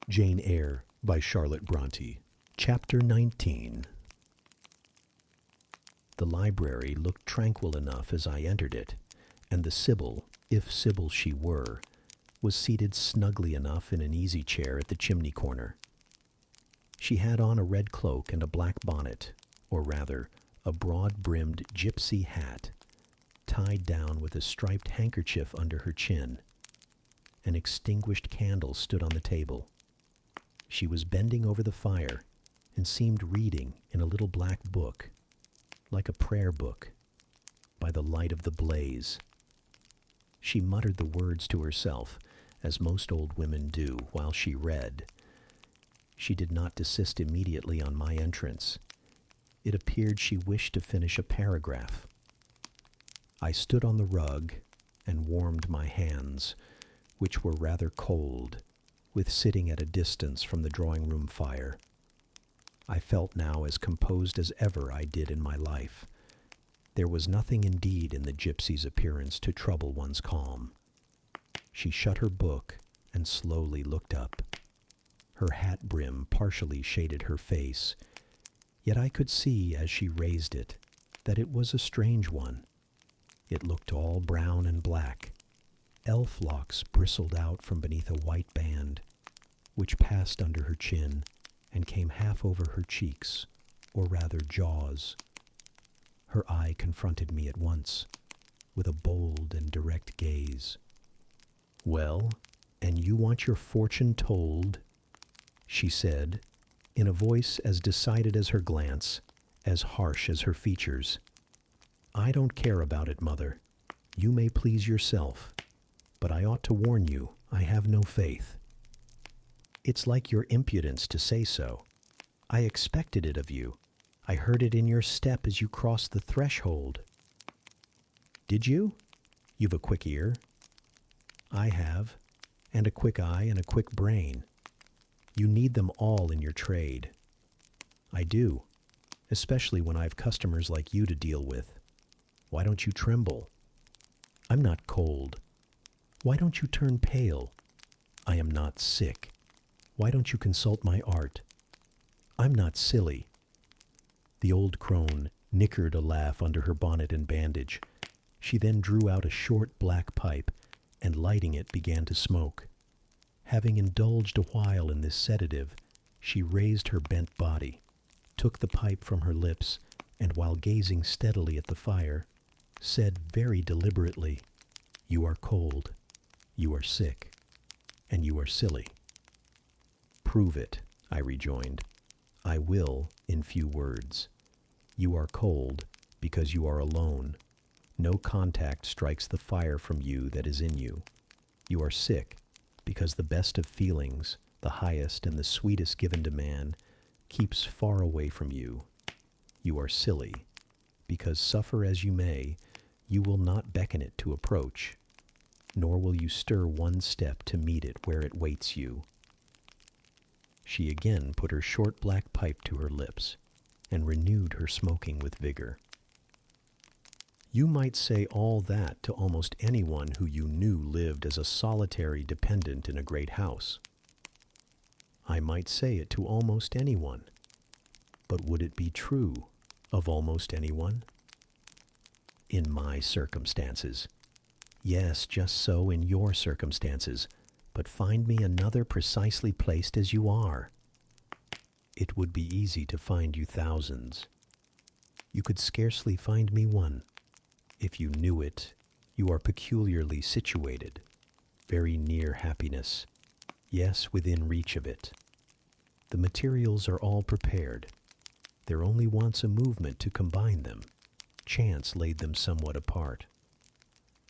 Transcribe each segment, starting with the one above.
Jane Eyre by Charlotte Brontë. Chapter 19. The library looked tranquil enough as I entered it, and the Sibyl, if Sibyl she were, was seated snugly enough in an easy chair at the chimney corner. She had on a red cloak and a black bonnet, or rather, a broad-brimmed gypsy hat, tied down with a striped handkerchief under her chin. An extinguished candle stood on the table. She was bending over the fire and seemed reading in a little black book, like a prayer book, by the light of the blaze. She muttered the words to herself, as most old women do, while she read. She did not desist immediately on my entrance. It appeared she wished to finish a paragraph. I stood on the rug and warmed my hands, which were rather cold, with sitting at a distance from the drawing-room fire. I felt now as composed as ever I did in my life. There was nothing indeed in the gypsy's appearance to trouble one's calm. She shut her book and slowly looked up. Her hat brim partially shaded her face, yet I could see as she raised it that it was a strange one. It looked all brown and black. Elf locks bristled out from beneath a white band, which passed under her chin and came half over her cheeks, or rather jaws. Her eye confronted me at once, with a bold and direct gaze. "Well, and you want your fortune told?" she said, in a voice as decided as her glance, as harsh as her features. "I don't care about it, Mother. You may please yourself. But I ought to warn you, I have no faith. It's like your impudence to say so. I expected it of you. I heard it in your step as you crossed the threshold." "Did you? You've a quick ear." "I have, and a quick eye and a quick brain. You need them all in your trade." "I do, especially when I've customers like you to deal with. Why don't you tremble?" "I'm not cold." "Why don't you turn pale?" "I am not sick." "Why don't you consult my art?" "I'm not silly." The old crone nickered a laugh under her bonnet and bandage. She then drew out a short black pipe, and lighting it began to smoke. Having indulged a while in this sedative, she raised her bent body, took the pipe from her lips, and while gazing steadily at the fire, said very deliberately, "You are cold. You are sick, and you are silly." "Prove it," I rejoined. "I will, in few words. You are cold because you are alone. No contact strikes the fire from you that is in you. You are sick because the best of feelings, the highest and the sweetest given to man, keeps far away from you. You are silly because, suffer as you may, you will not beckon it to approach, nor will you stir one step to meet it where it waits you." She again put her short black pipe to her lips and renewed her smoking with vigor. "You might say all that to almost anyone who you knew lived as a solitary dependent in a great house." "I might say it to almost anyone, but would it be true of almost anyone?" "In my circumstances." "Yes, just so in your circumstances, but find me another precisely placed as you are." "It would be easy to find you thousands." "You could scarcely find me one. If you knew it, you are peculiarly situated, very near happiness, yes, within reach of it. The materials are all prepared. There only wants a movement to combine them. Chance laid them somewhat apart.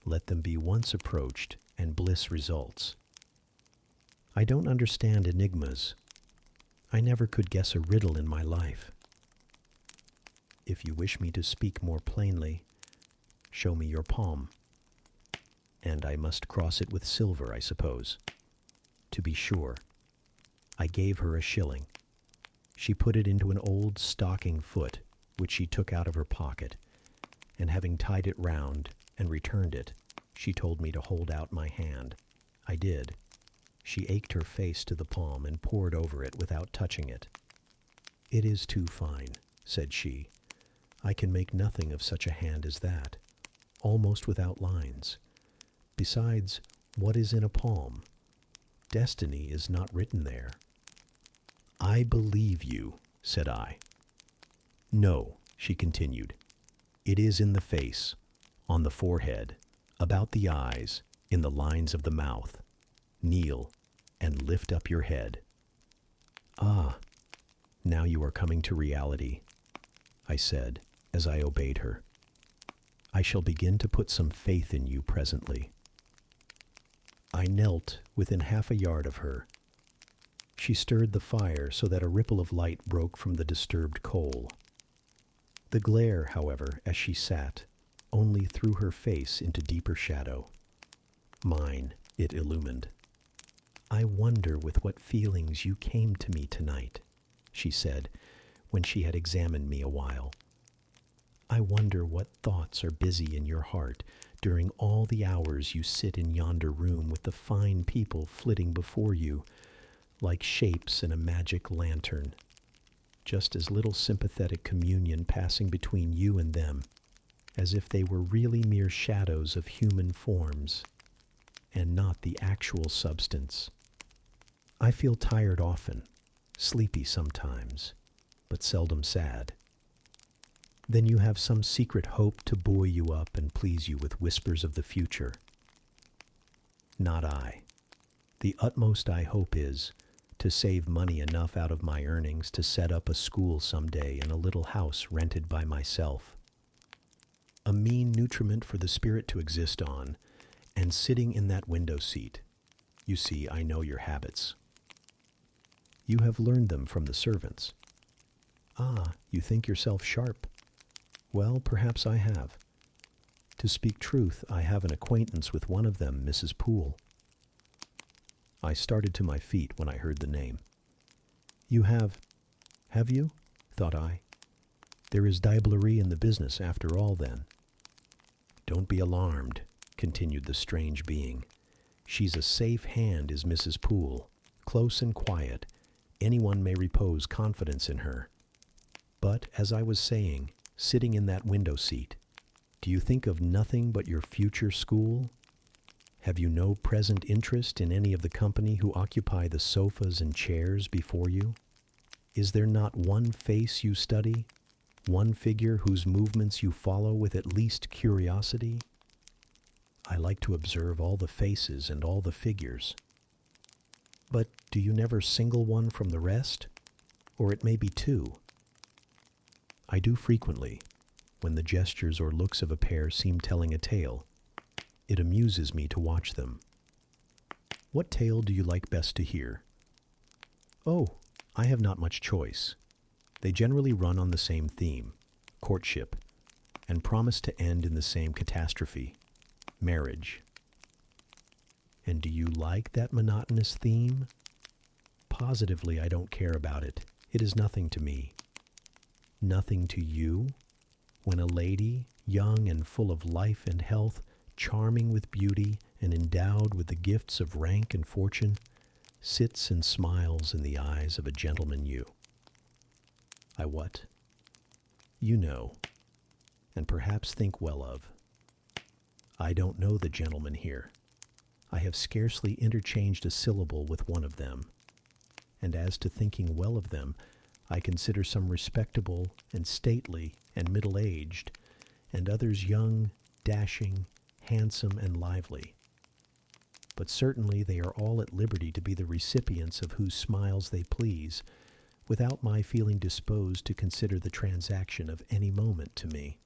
Let them be once approached, and bliss results. I don't understand enigmas. I never could guess a riddle in my life. If you wish me to speak more plainly, show me your palm. And I must cross it with silver, I suppose." "To be sure." I gave her a shilling. She put it into an old stocking foot, which she took out of her pocket, and having tied it round and returned it, she told me to hold out my hand. I did. She ached her face to the palm and pored over it without touching it. "It is too fine," said she. "I can make nothing of such a hand as that, almost without lines. Besides, what is in a palm? Destiny is not written there." "I believe you," said I. "No," she continued. "It is in the face, on the forehead, about the eyes, in the lines of the mouth. Kneel and lift up your head." "Ah, now you are coming to reality," I said as I obeyed her. "I shall begin to put some faith in you presently." I knelt within half a yard of her. She stirred the fire so that a ripple of light broke from the disturbed coal. The glare, however, as she sat, only threw her face into deeper shadow. Mine it illumined. "I wonder with what feelings you came to me tonight," she said, when she had examined me a while. "I wonder what thoughts are busy in your heart during all the hours you sit in yonder room with the fine people flitting before you, like shapes in a magic lantern, just as little sympathetic communion passing between you and them, as if they were really mere shadows of human forms, and not the actual substance. I feel tired often, sleepy sometimes, but seldom sad. Then you have some secret hope to buoy you up and please you with whispers of the future. Not I. The utmost I hope is to save money enough out of my earnings to set up a school some day in a little house rented by myself. A mean nutriment for the spirit to exist on, and sitting in that window seat. You see, I know your habits. You have learned them from the servants. Ah, you think yourself sharp. Well, perhaps I have. To speak truth, I have an acquaintance with one of them, Mrs. Poole. I started to my feet when I heard the name. You have you? Thought I. There is diablerie in the business after all, then. Don't be alarmed, continued the strange being. She's a safe hand, is Mrs. Poole, close and quiet. Anyone may repose confidence in her. But, as I was saying, sitting in that window seat, do you think of nothing but your future school? Have you no present interest in any of the company who occupy the sofas and chairs before you? Is there not one face you study, one figure whose movements you follow with at least curiosity? I like to observe all the faces and all the figures. But do you never single one from the rest? Or it may be two. I do frequently, when the gestures or looks of a pair seem telling a tale. It amuses me to watch them. What tale do you like best to hear? Oh, I have not much choice. They generally run on the same theme, courtship, and promise to end in the same catastrophe, marriage. And do you like that monotonous theme? Positively, I don't care about it. It is nothing to me. Nothing to you? When a lady, young and full of life and health, charming with beauty and endowed with the gifts of rank and fortune, sits and smiles in the eyes of a gentleman you. I what? You know, and perhaps think well of. I don't know the gentleman here. I have scarcely interchanged a syllable with one of them. And as to thinking well of them, I consider some respectable and stately and middle-aged, and others young, dashing, handsome, and lively. But certainly they are all at liberty to be the recipients of whose smiles they please, without my feeling disposed to consider the transaction of any moment to me.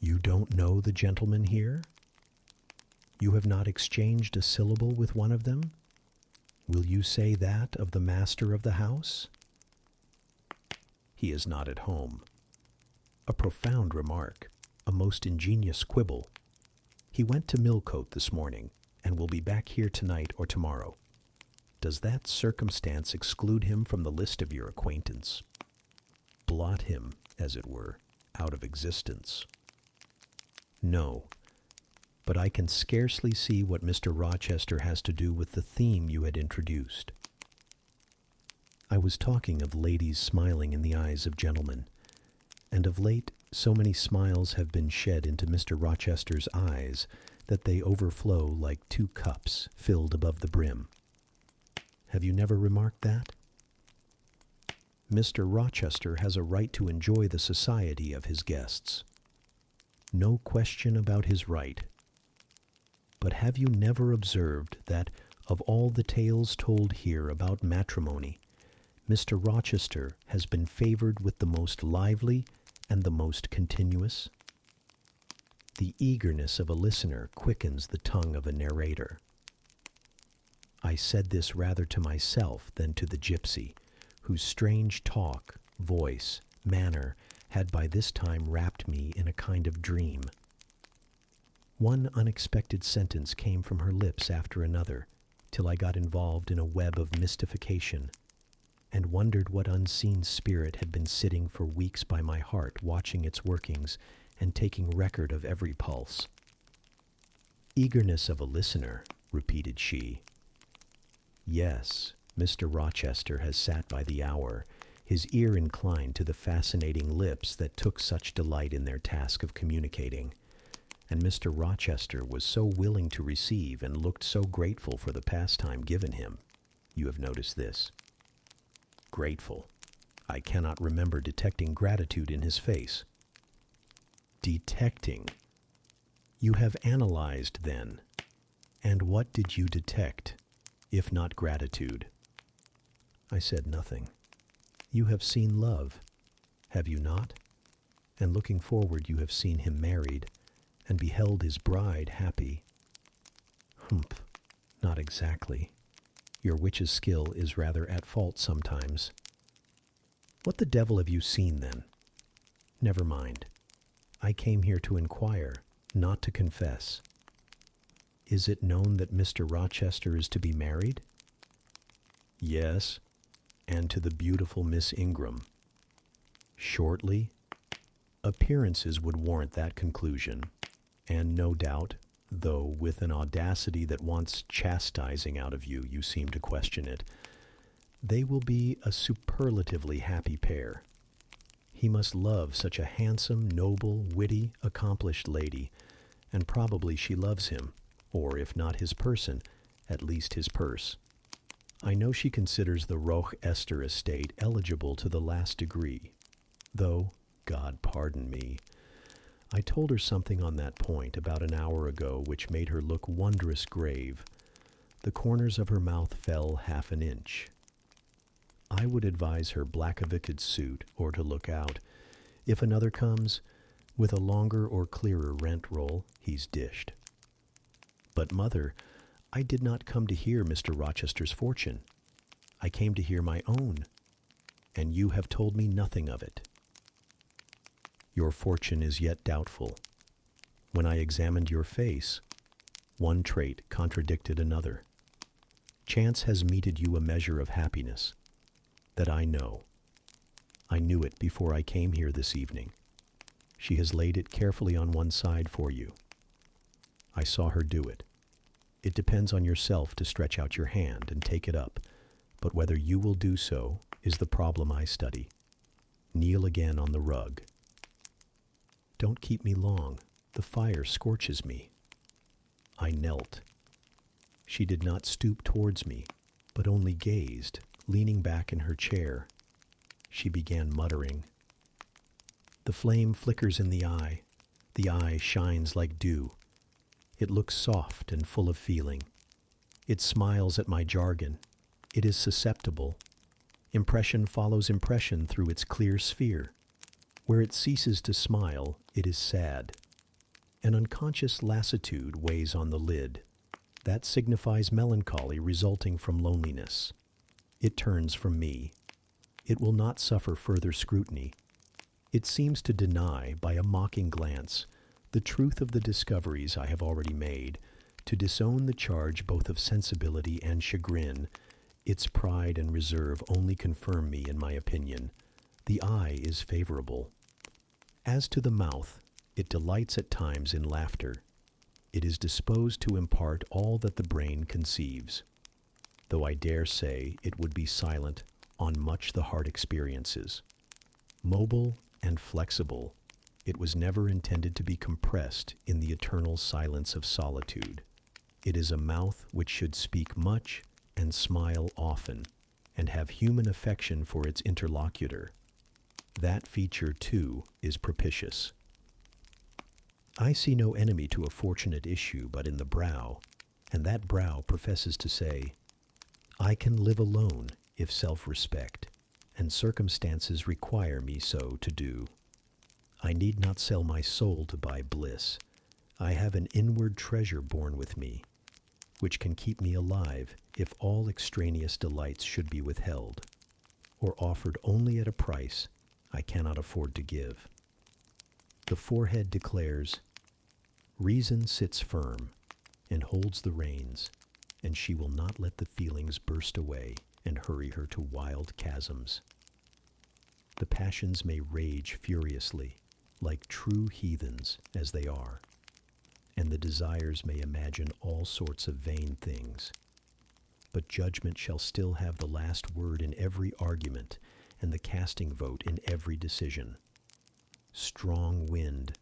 You don't know the gentleman here? You have not exchanged a syllable with one of them? Will you say that of the master of the house? He is not at home. A profound remark, a most ingenious quibble. He went to Millcote this morning, and will be back here tonight or tomorrow. Does that circumstance exclude him from the list of your acquaintance? Blot him, as it were, out of existence? No, but I can scarcely see what Mr. Rochester has to do with the theme you had introduced." I was talking of ladies smiling in the eyes of gentlemen, and of late so many smiles have been shed into Mr. Rochester's eyes that they overflow like two cups filled above the brim. Have you never remarked that? Mr. Rochester has a right to enjoy the society of his guests. No question about his right. But have you never observed that, of all the tales told here about matrimony, Mr. Rochester has been favored with the most lively and the most continuous? The eagerness of a listener quickens the tongue of a narrator. I said this rather to myself than to the gypsy, whose strange talk, voice, manner had by this time wrapped me in a kind of dream. One unexpected sentence came from her lips after another, till I got involved in a web of mystification, and wondered what unseen spirit had been sitting for weeks by my heart, watching its workings and taking record of every pulse. "Eagerness of a listener," repeated she. Yes, Mr. Rochester has sat by the hour, his ear inclined to the fascinating lips that took such delight in their task of communicating, and Mr. Rochester was so willing to receive and looked so grateful for the pastime given him. You have noticed this. Grateful. I cannot remember detecting gratitude in his face. Detecting. You have analyzed, then. And what did you detect, if not gratitude? I said nothing. You have seen love, have you not? And looking forward, you have seen him married, and beheld his bride happy. Humph, not exactly. Your witch's skill is rather at fault sometimes. What the devil have you seen, then? Never mind. I came here to inquire, not to confess. Is it known that Mr. Rochester is to be married? Yes, and to the beautiful Miss Ingram. Shortly? Appearances would warrant that conclusion, and no doubt, though with an audacity that wants chastising out of you, you seem to question it, they will be a superlatively happy pair. He must love such a handsome, noble, witty, accomplished lady, and probably she loves him, or if not his person, at least his purse. I know she considers the Rochester estate eligible to the last degree, though, God pardon me, I told her something on that point about an hour ago which made her look wondrous grave. The corners of her mouth fell half an inch. I would advise her black a vicar's suit, or to look out. If another comes, with a longer or clearer rent roll, he's dished. But, mother, I did not come to hear Mr. Rochester's fortune. I came to hear my own, and you have told me nothing of it. Your fortune is yet doubtful. When I examined your face, one trait contradicted another. Chance has meted you a measure of happiness. That I know. I knew it before I came here this evening. She has laid it carefully on one side for you. I saw her do it. It depends on yourself to stretch out your hand and take it up, but whether you will do so is the problem I study. Kneel again on the rug. Don't keep me long. The fire scorches me. I knelt. She did not stoop towards me, but only gazed, leaning back in her chair. She began muttering. The flame flickers in the eye. The eye shines like dew. It looks soft and full of feeling. It smiles at my jargon. It is susceptible. Impression follows impression through its clear sphere. Where it ceases to smile, it is sad. An unconscious lassitude weighs on the lid. That signifies melancholy resulting from loneliness. It turns from me. It will not suffer further scrutiny. It seems to deny, by a mocking glance, the truth of the discoveries I have already made, to disown the charge both of sensibility and chagrin. Its pride and reserve only confirm me in my opinion. The eye is favorable. As to the mouth, it delights at times in laughter. It is disposed to impart all that the brain conceives, though I dare say it would be silent on much the heart experiences. Mobile and flexible, it was never intended to be compressed in the eternal silence of solitude. It is a mouth which should speak much and smile often, and have human affection for its interlocutor. That feature, too, is propitious. I see no enemy to a fortunate issue but in the brow, and that brow professes to say, I can live alone if self-respect and circumstances require me so to do. I need not sell my soul to buy bliss. I have an inward treasure born with me, which can keep me alive if all extraneous delights should be withheld, or offered only at a price I cannot afford to give. The forehead declares, reason sits firm and holds the reins, and she will not let the feelings burst away and hurry her to wild chasms. The passions may rage furiously, like true heathens as they are, and the desires may imagine all sorts of vain things. But judgment shall still have the last word in every argument, and the casting vote in every decision. Strong wind,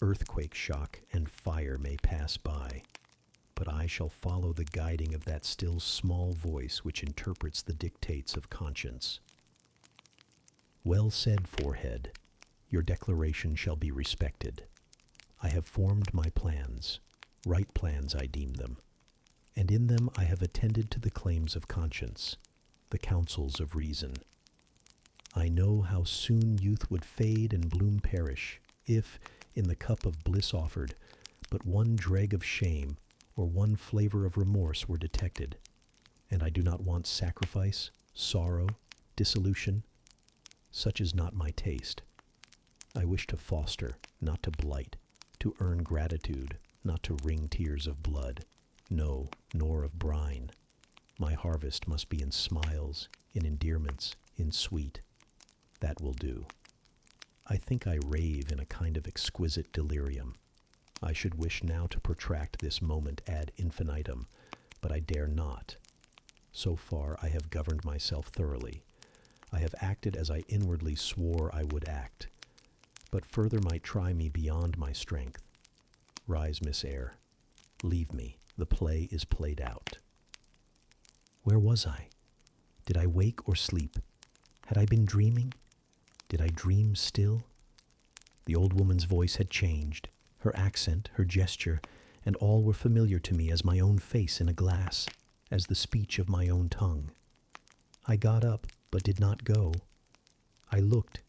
earthquake shock, and fire may pass by, but I shall follow the guiding of that still small voice which interprets the dictates of conscience. Well said, forehead. Your declaration shall be respected. I have formed my plans, right plans I deem them, and in them I have attended to the claims of conscience, the counsels of reason. I know how soon youth would fade and bloom perish, if, in the cup of bliss offered, but one dreg of shame or one flavor of remorse were detected, and I do not want sacrifice, sorrow, dissolution. Such is not my taste. I wish to foster, not to blight, to earn gratitude, not to wring tears of blood, no, nor of brine. My harvest must be in smiles, in endearments, in sweet. That will do. I think I rave in a kind of exquisite delirium. I should wish now to protract this moment ad infinitum, but I dare not. So far I have governed myself thoroughly. I have acted as I inwardly swore I would act, but further might try me beyond my strength. Rise, Miss Eyre. Leave me. The play is played out. Where was I? Did I wake or sleep? Had I been dreaming? Did I dream still? The old woman's voice had changed. Her accent, her gesture, and all were familiar to me as my own face in a glass, as the speech of my own tongue. I got up, but did not go. I looked.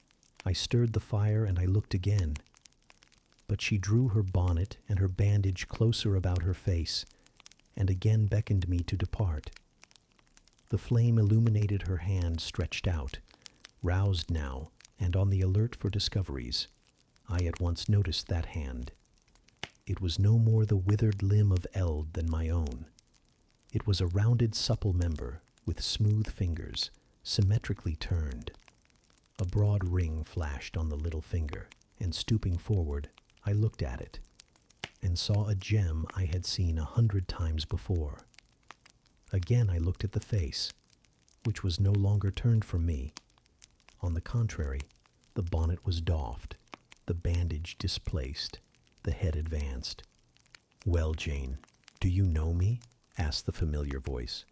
I stirred the fire, and I looked again. But she drew her bonnet and her bandage closer about her face, and again beckoned me to depart. The flame illuminated her hand stretched out, roused now, and on the alert for discoveries. I at once noticed that hand. It was no more the withered limb of eld than my own. It was a rounded, supple member, with smooth fingers, symmetrically turned. A broad ring flashed on the little finger, and stooping forward, I looked at it, and saw a gem I had seen 100 times before. Again I looked at the face, which was no longer turned from me. On the contrary, the bonnet was doffed, the bandage displaced, the head advanced. "Well, Jane, do you know me?" asked the familiar voice.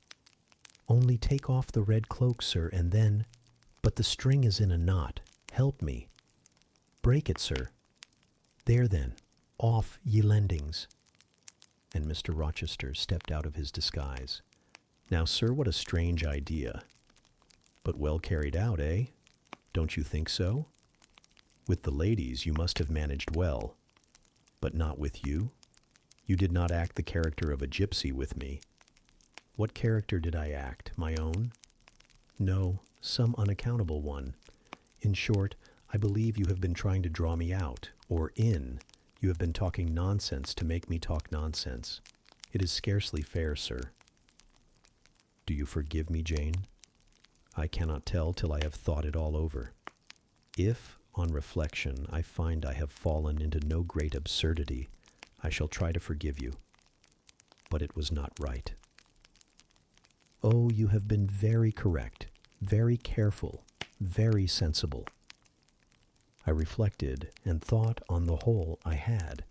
"Only take off the red cloak, sir, and then— But the string is in a knot. Help me." "Break it, sir." "There then, off, ye lendings." And Mr. Rochester stepped out of his disguise. Now, sir, what a strange idea. But well carried out, eh? Don't you think so? With the ladies you must have managed well. But not with you? You did not act the character of a gypsy with me. What character did I act? My own? No, some unaccountable one. In short, I believe you have been trying to draw me out, or in. You have been talking nonsense to make me talk nonsense. It is scarcely fair, sir. Do you forgive me, Jane? I cannot tell till I have thought it all over. If, on reflection, I find I have fallen into no great absurdity, I shall try to forgive you. But it was not right. Oh, you have been very correct, very careful, very sensible. I reflected and thought on the whole I had.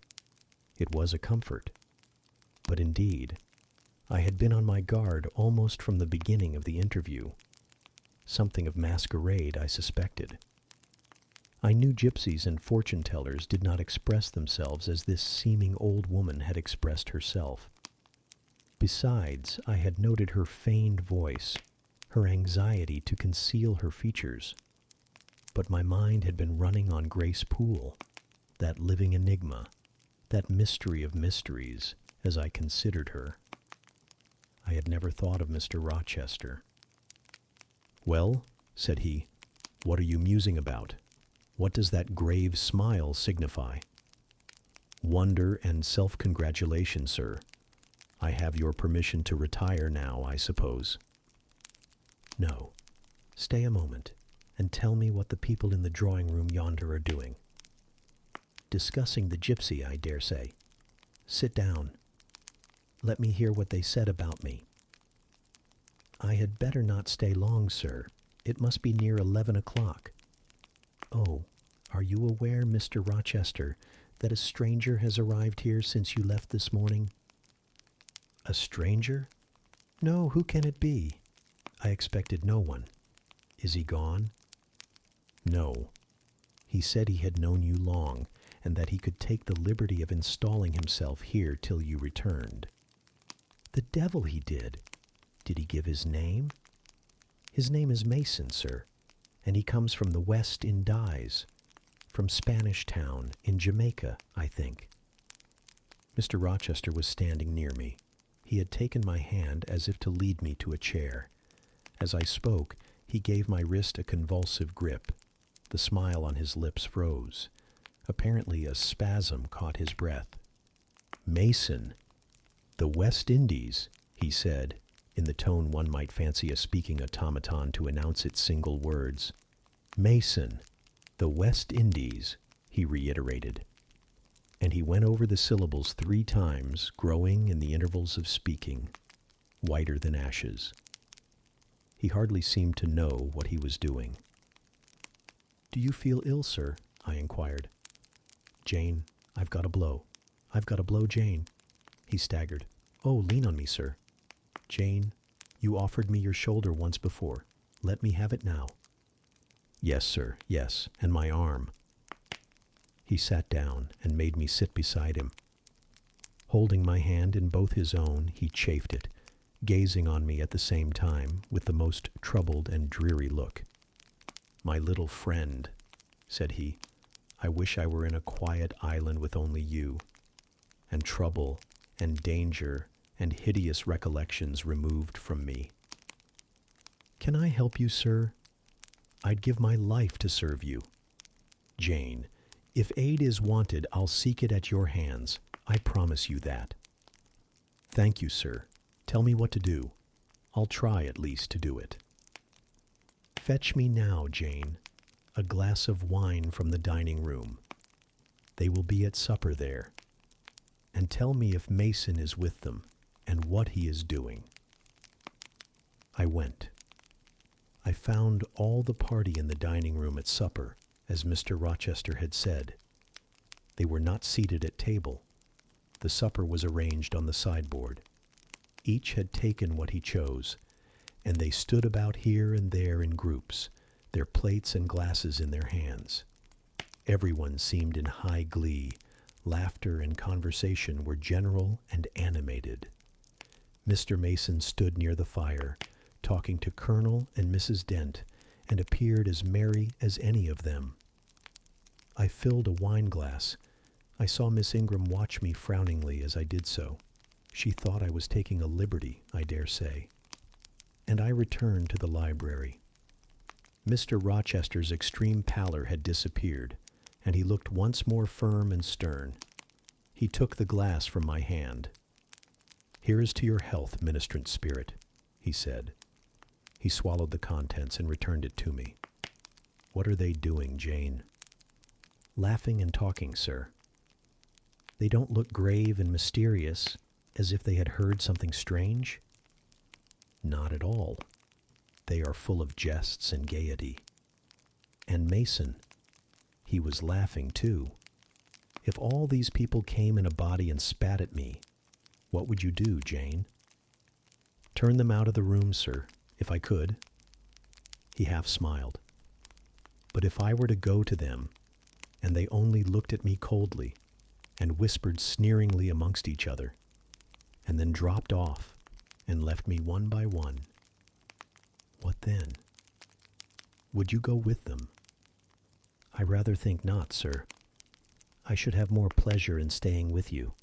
It was a comfort. But indeed, I had been on my guard almost from the beginning of the interview. Something of masquerade, I suspected. I knew gypsies and fortune-tellers did not express themselves as this seeming old woman had expressed herself. Besides, I had noted her feigned voice, her anxiety to conceal her features. But my mind had been running on Grace Poole, that living enigma, that mystery of mysteries, as I considered her. I had never thought of Mr. Rochester. "Well," said he, "what are you musing about? What does that grave smile signify?" "Wonder and self-congratulation, sir. I have your permission to retire now, I suppose." "No. Stay a moment, and tell me what the people in the drawing-room yonder are doing." "Discussing the gypsy, I dare say. Sit down. Let me hear what they said about me." "I had better not stay long, sir. It must be near 11 o'clock. Oh, are you aware, Mr. Rochester, that a stranger has arrived here since you left this morning?" "A stranger? No, who can it be? I expected no one. Is he gone?" "No. He said he had known you long, and that he could take the liberty of installing himself here till you returned." "The devil he did! Did he give his name?" "His name is Mason, sir, and he comes from the West Indies, from Spanish Town, in Jamaica, I think." Mr. Rochester was standing near me. He had taken my hand as if to lead me to a chair. As I spoke, he gave my wrist a convulsive grip. The smile on his lips froze. Apparently a spasm caught his breath. "Mason, the West Indies," he said, in the tone one might fancy a speaking automaton to announce its single words. "Mason, the West Indies," he reiterated. And he went over the syllables 3 times, growing in the intervals of speaking, whiter than ashes. He hardly seemed to know what he was doing. "Do you feel ill, sir?" I inquired. "Jane, I've got a blow. I've got a blow, Jane." He staggered. "Oh, lean on me, sir." "Jane, you offered me your shoulder once before. Let me have it now." "Yes, sir, yes, and my arm." He sat down and made me sit beside him. Holding my hand in both his own, he chafed it, gazing on me at the same time with the most troubled and dreary look. "My little friend," said he, "I wish I were in a quiet island with only you, and trouble and danger and hideous recollections removed from me." "Can I help you, sir? I'd give my life to serve you." "Jane, if aid is wanted, I'll seek it at your hands. I promise you that." "Thank you, sir. Tell me what to do. I'll try at least to do it." "Fetch me now, Jane, a glass of wine from the dining room. They will be at supper there. And tell me if Mason is with them and what he is doing." I went. I found all the party in the dining room at supper, as Mr. Rochester had said. They were not seated at table. The supper was arranged on the sideboard. Each had taken what he chose, and they stood about here and there in groups, their plates and glasses in their hands. Everyone seemed in high glee. Laughter and conversation were general and animated. Mr. Mason stood near the fire, talking to Colonel and Mrs. Dent, and appeared as merry as any of them. I filled a wine glass. I saw Miss Ingram watch me frowningly as I did so. She thought I was taking a liberty, I dare say. And I returned to the library. Mr. Rochester's extreme pallor had disappeared, and he looked once more firm and stern. He took the glass from my hand. "Here is to your health, ministrant spirit," he said. He swallowed the contents and returned it to me. "What are they doing, Jane?" "Laughing and talking, sir." They don't look grave and mysterious, as if they had heard something strange. Not at all. They are full of jests and gaiety. And Mason, he was laughing too. If all these people came in a body and spat at me, what would you do, Jane? Turn them out of the room, sir, if I could. He half smiled. But if I were to go to them, and they only looked at me coldly, and whispered sneeringly amongst each other, and then dropped off, and left me one by one, what then? Would you go with them? I rather think not, sir. I should have more pleasure in staying with you.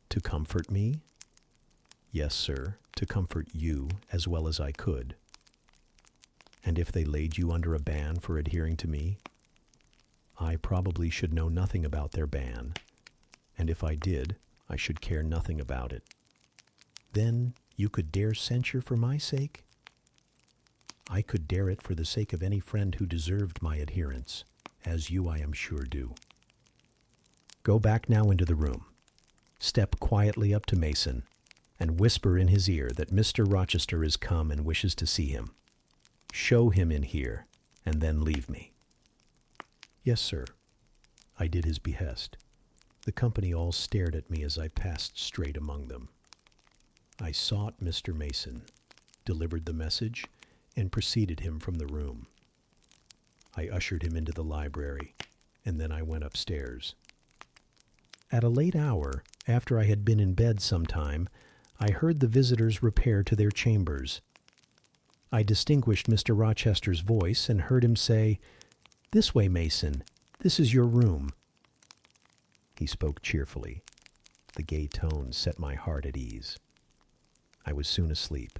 To comfort me? Yes, sir, to comfort you as well as I could. And if they laid you under a ban for adhering to me, I probably should know nothing about their ban, and if I did, I should care nothing about it. Then you could dare censure for my sake? I could dare it for the sake of any friend who deserved my adherence, as you, I am sure, do. Go back now into the room. Step quietly up to Mason, and whisper in his ear that Mr. Rochester is come and wishes to see him. Show him in here, and then leave me. Yes, sir. I did his behest. The company all stared at me as I passed straight among them. I sought Mr. Mason, delivered the message, and preceded him from the room. I ushered him into the library, and then I went upstairs. At a late hour, after I had been in bed some time, I heard the visitors repair to their chambers. I distinguished Mr. Rochester's voice and heard him say, "This way, Mason. This is your room." He spoke cheerfully. The gay tone set my heart at ease. I was soon asleep.